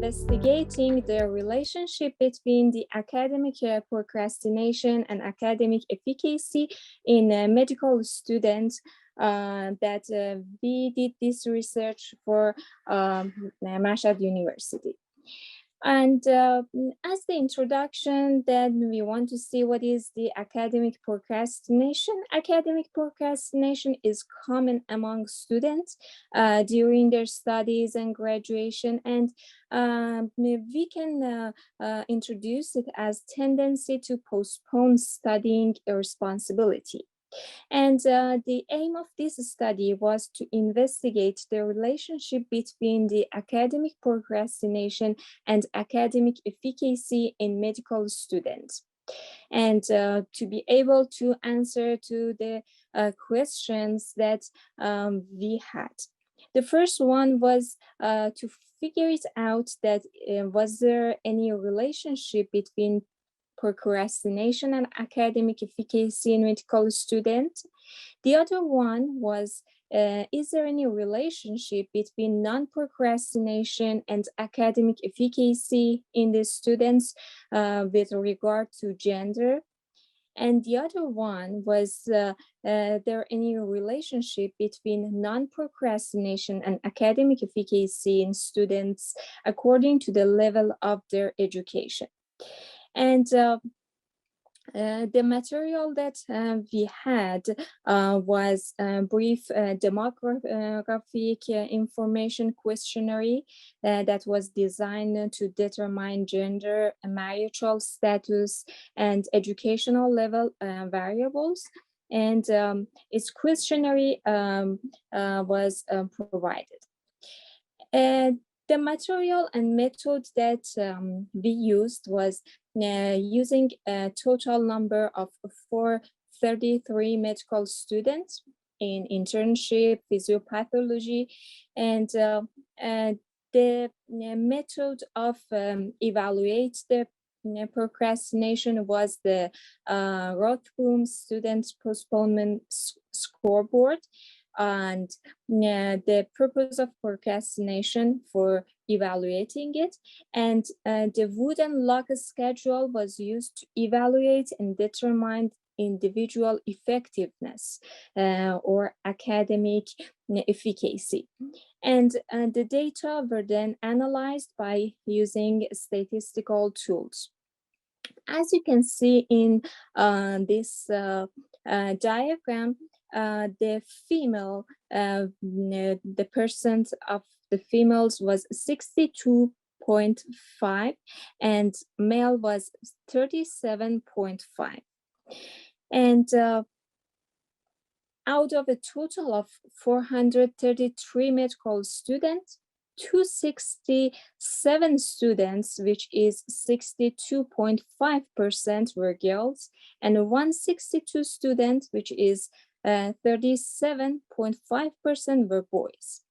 investigating the relationship between the academic procrastination and academic efficacy in medical students. We did this research for Mashhad University. And as the introduction, then we want to see what is the academic procrastination. Academic procrastination is common among students during their studies and graduation, and we can introduce it as tendency to postpone studying a responsibility. And the aim of this study was to investigate the relationship between the academic procrastination and academic efficacy in medical students. And to be able to answer to the questions that we had. The first one was to figure it out that was there any relationship between procrastination and academic efficacy in medical students. The other one was, is there any relationship between non-procrastination and academic efficacy in the students with regard to gender? And the other one was, there any relationship between non-procrastination and academic efficacy in students according to the level of their education? And the material that we had was a brief demographic information questionnaire that was designed to determine gender, marital status, and educational level variables. And its questionnaire was provided. The material and method that we used was using a total number of 433 medical students in internship, physiopathology, and the method of evaluate the procrastination was the Rothbaum Student Postponement Scoreboard. And the purpose of procrastination for evaluating it. And the wooden log schedule was used to evaluate and determine individual effectiveness or academic efficacy. And the data were then analyzed by using statistical tools. As you can see in this diagram, the female, the percent of the females was 62.5 and male was 37.5. And out of a total of 433 medical students, 267 students, which is 62.5%, were girls, and 162 students, which is 37.5%, were boys.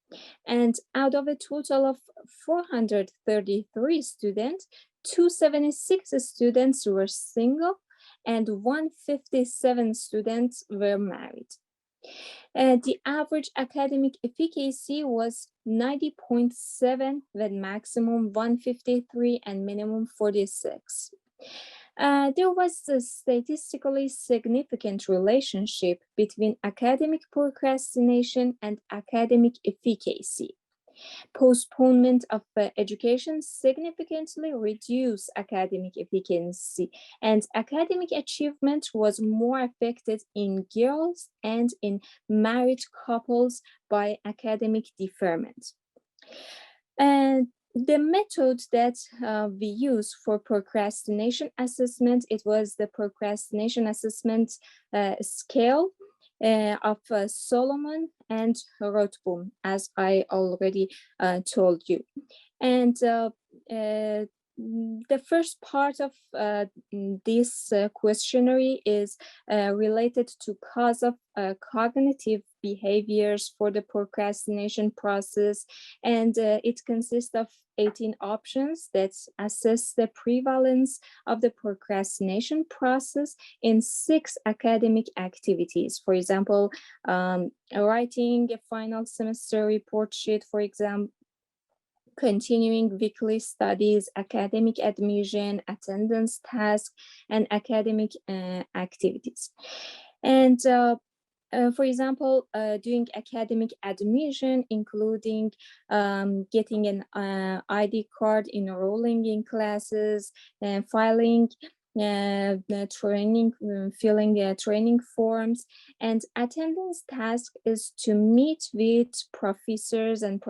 And out of a total of 433 students, 276 students were single and 157 students were married. The average academic efficacy was 90.7 with maximum 153 and minimum 46. There was a statistically significant relationship between academic procrastination and academic efficacy. Postponement of education significantly reduced academic efficacy, and academic achievement was more affected in girls and in married couples by academic deferment. And the method that we use for procrastination assessment, it was the procrastination assessment scale of Solomon and Rothbaum, as I already told you. And the first part of this questionnaire is related to cause of cognitive behaviors for the procrastination process, and it consists of 18 options that assess the prevalence of the procrastination process in 6 academic activities. For example, writing a final semester report sheet, for example, continuing weekly studies, academic admission, attendance tasks, and academic activities. And for example, doing academic admission, including getting an ID card, enrolling in classes, and filing training, filling training forms, and attendance task is to meet with professors and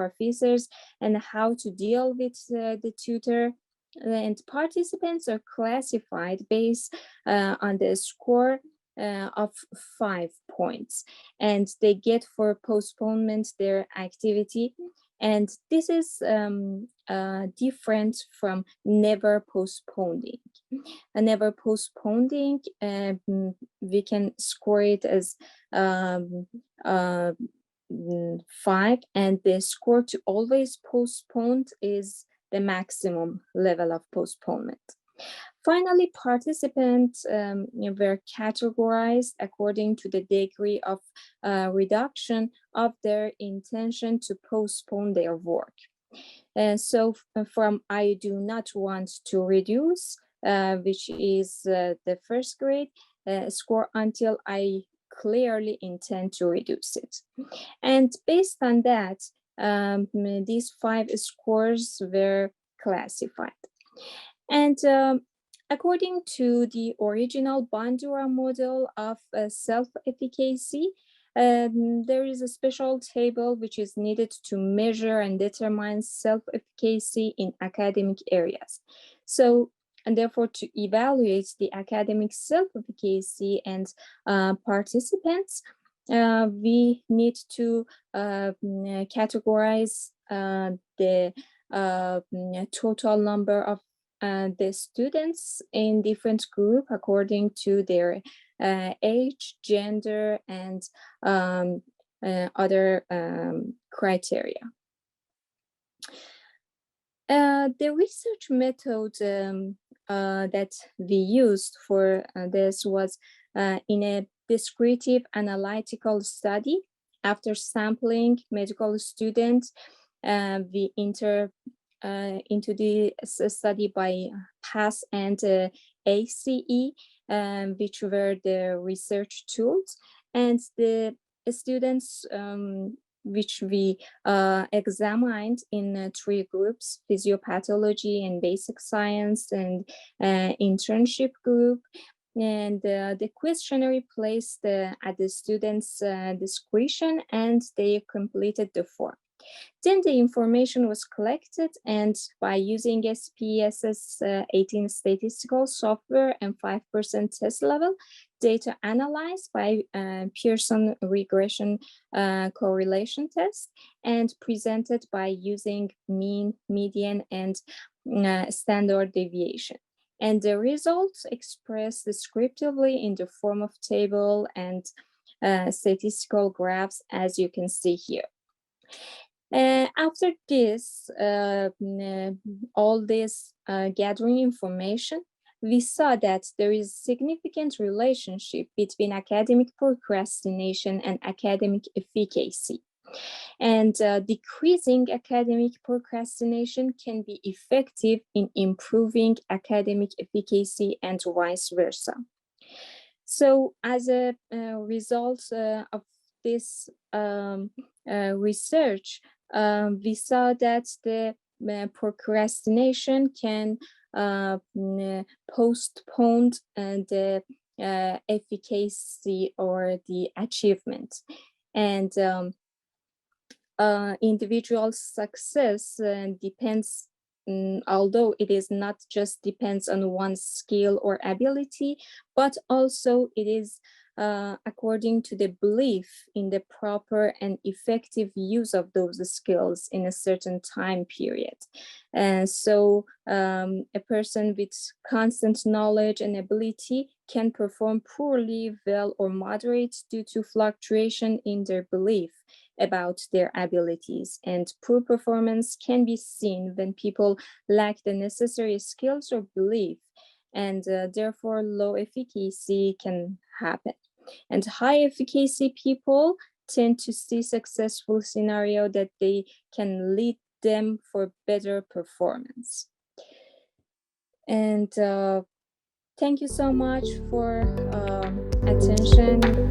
how to deal with the tutor. And participants are classified based on the score of 5 points, and they get for postponement their activity. And this is different from never postponing. Never postponing, we can score it as 5, and the score to always postponed is the maximum level of postponement. Finally, participants were categorized according to the degree of reduction of their intention to postpone their work. So from I do not want to reduce, which is the first grade, score until I clearly intend to reduce it. And based on that, these 5 scores were classified. And according to the original Bandura model of self-efficacy, there is a special table which is needed to measure and determine self-efficacy in academic areas. So, and therefore to evaluate the academic self-efficacy and participants, we need to categorize the total number of the students in different group according to their age, gender, and other criteria. The research method that we used for this was in a descriptive analytical study. After sampling medical students, we enter into the study by PASS and ACE, which were the research tools, and the students which we examined in 3 groups: physiopathology and basic science and internship group. And the questionnaire placed at the students' discretion, and they completed the form. Then the information was collected, and by using SPSS 18 statistical software and 5% test level, data analyzed by Pearson regression correlation test, and presented by using mean, median, and standard deviation. And the results expressed descriptively in the form of table and statistical graphs, as you can see here. After this, all this gathering information, we saw that there is significant relationship between academic procrastination and academic efficacy. And decreasing academic procrastination can be effective in improving academic efficacy and vice versa. So as a result of this research, we saw that the procrastination can postpone the efficacy or the achievement. And individual success depends, although it is not just depends on one's skill or ability, but also it is according to the belief in the proper and effective use of those skills in a certain time period. And so a person with constant knowledge and ability can perform poorly, well, or moderate due to fluctuation in their belief about their abilities. And poor performance can be seen when people lack the necessary skills or belief, and therefore low efficacy can happen. And high efficacy people tend to see successful scenario that they can lead them for better performance. And thank you so much for attention.